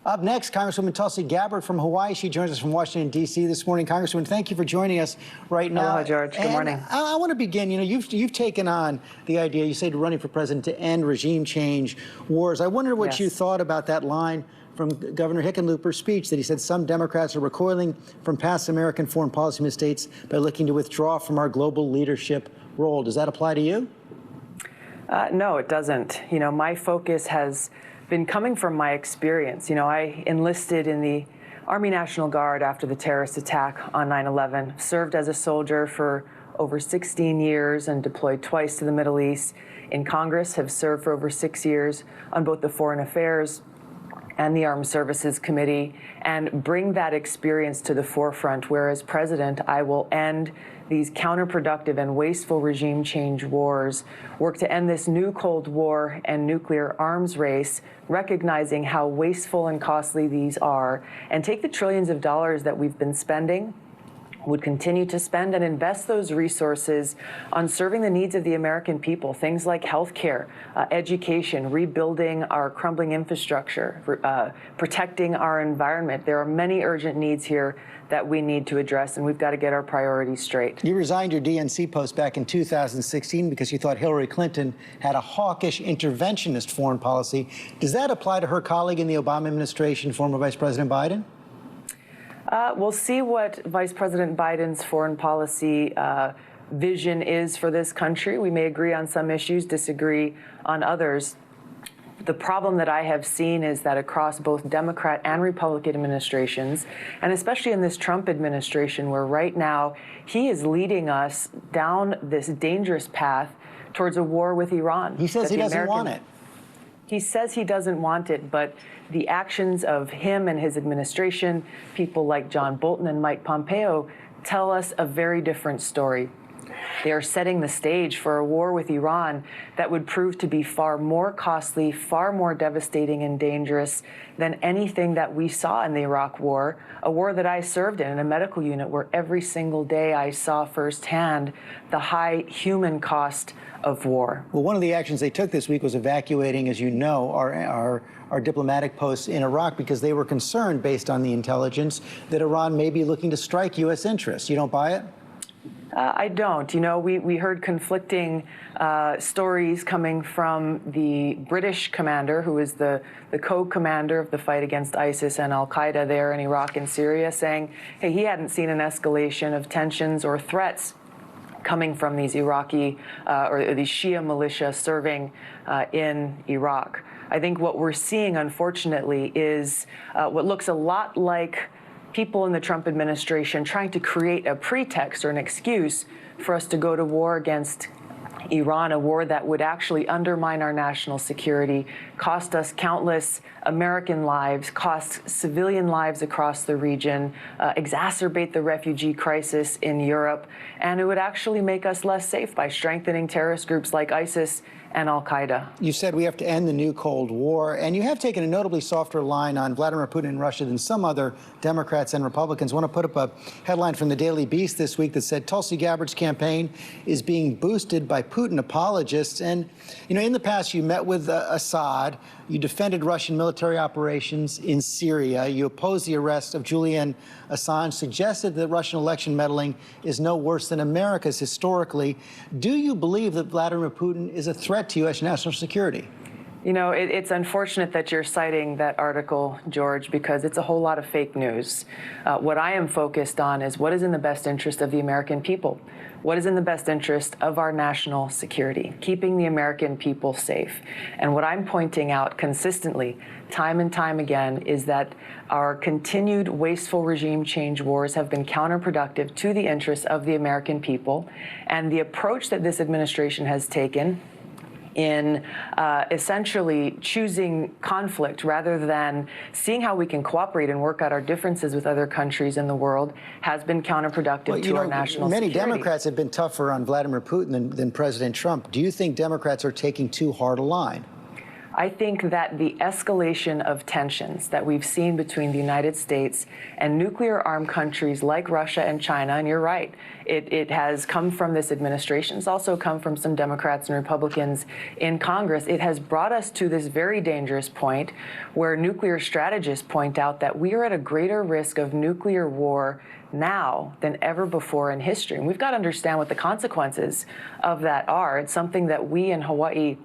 Up next, Congresswoman Tulsi Gabbard from Hawaii. She joins us from Washington, D.C. this morning. Congresswoman, thank you for joining us right now. Hello, George. Good morning. I want to begin. You know, you've taken on the idea, you said, running for president to end regime change wars. I wonder what you thought about that line from Governor Hickenlooper's speech that he said some Democrats are recoiling from past American foreign policy mistakes by looking to withdraw from our global leadership role. Does that apply to you? No, it doesn't. You know, my focus has been coming from my experience. You know, I enlisted in the Army National Guard after the terrorist attack on 9/11, served as a soldier for over 16 years and deployed twice to the Middle East. In Congress, have served for over 6 years on both the Foreign Affairs and the Armed Services Committee, and bring that experience to the forefront, where as president, I will end these counterproductive and wasteful regime change wars, work to end this new Cold War and nuclear arms race, recognizing how wasteful and costly these are, and take the trillions of dollars that we've been spending, would continue to spend, and invest those resources on serving the needs of the American people, things like healthcare, education, rebuilding our crumbling infrastructure, protecting our environment. There are many urgent needs here that we need to address, and we've got to get our priorities straight. You resigned your DNC post back in 2016 because you thought Hillary Clinton had a hawkish, interventionist foreign policy. Does that apply to her colleague in the Obama administration, former Vice President Biden? We'll see what Vice President Biden's foreign policy vision is for this country. We may agree on some issues, disagree on others. The problem that I have seen is that across both Democrat and Republican administrations, and especially in this Trump administration, where right now he is leading us down this dangerous path towards a war with Iran. He says he doesn't want it. He says he doesn't want it, but the actions of him and his administration, people like John Bolton and Mike Pompeo, tell us a very different story. They are setting the stage for a war with Iran that would prove to be far more costly, far more devastating and dangerous than anything that we saw in the Iraq War, a war that I served in a medical unit where every single day I saw firsthand the high human cost of war. Well, one of the actions they took this week was evacuating, as you know, our diplomatic posts in Iraq because they were concerned, based on the intelligence, that Iran may be looking to strike U.S. interests. You don't buy it? I don't. You know, we heard conflicting stories coming from the British commander, who is the co-commander of the fight against ISIS and al-Qaeda there in Iraq and Syria, saying, hey, he hadn't seen an escalation of tensions or threats coming from these Iraqi or these Shia militia serving in Iraq. I think what we're seeing, unfortunately, is what looks a lot like people in the Trump administration trying to create a pretext or an excuse for us to go to war against Iran, a war that would actually undermine our national security, cost us countless American lives, cost civilian lives across the region, exacerbate the refugee crisis in Europe, and it would actually make us less safe by strengthening terrorist groups like ISIS and al-Qaeda. You said we have to end the new Cold War, and you have taken a notably softer line on Vladimir Putin and Russia than some other Democrats and Republicans. I want to put up a headline from the Daily Beast this week that said Tulsi Gabbard's campaign is being boosted by Putin apologists. And, you know, in the past, you met with Assad, you defended Russian military operations in Syria, you opposed the arrest of Julian Assange, suggested that Russian election meddling is no worse than America's historically. Do you believe that Vladimir Putin is a threat to U.S. national security? You know, it's unfortunate that you're citing that article, George, because it's a whole lot of fake news. What I am focused on is what is in the best interest of the American people. What is in the best interest of our national security, keeping the American people safe. And what I'm pointing out consistently, time and time again, is that our continued wasteful regime change wars have been counterproductive to the interests of the American people. And the approach that this administration has taken in essentially choosing conflict rather than seeing how we can cooperate and work out our differences with other countries in the world has been counterproductive to our national security. Many Democrats have been tougher on Vladimir Putin than President Trump. Do you think Democrats are taking too hard a line? I think that the escalation of tensions that we've seen between the United States and nuclear-armed countries like Russia and China, and you're right, it has come from this administration. It's also come from some Democrats and Republicans in Congress. It has brought us to this very dangerous point where nuclear strategists point out that we are at a greater risk of nuclear war now than ever before in history. And we've got to understand what the consequences of that are. It's something that we in Hawaii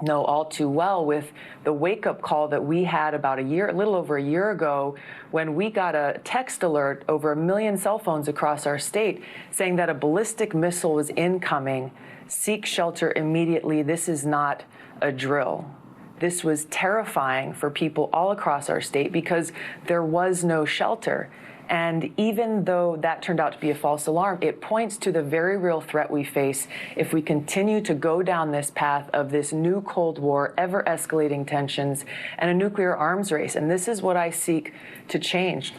know all too well with the wake-up call that we had about a little over a year ago, when we got a text alert over 1 million cell phones across our state saying that a ballistic missile was incoming. Seek shelter immediately. This is not a drill. This was terrifying for people all across our state because there was no shelter. And even though that turned out to be a false alarm, it points to the very real threat we face if we continue to go down this path of this new Cold War, ever escalating tensions, and a nuclear arms race. And this is what I seek to change,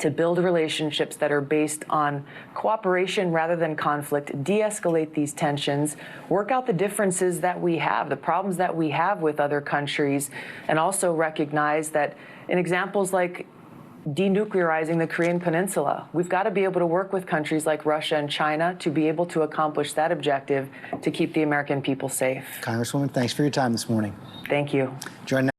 to build relationships that are based on cooperation rather than conflict, de-escalate these tensions, work out the differences that we have, the problems that we have with other countries, and also recognize that in examples like denuclearizing the Korean Peninsula, we've got to be able to work with countries like Russia and China to be able to accomplish that objective to keep the American people safe. Congresswoman, thanks for your time this morning. Thank you. Join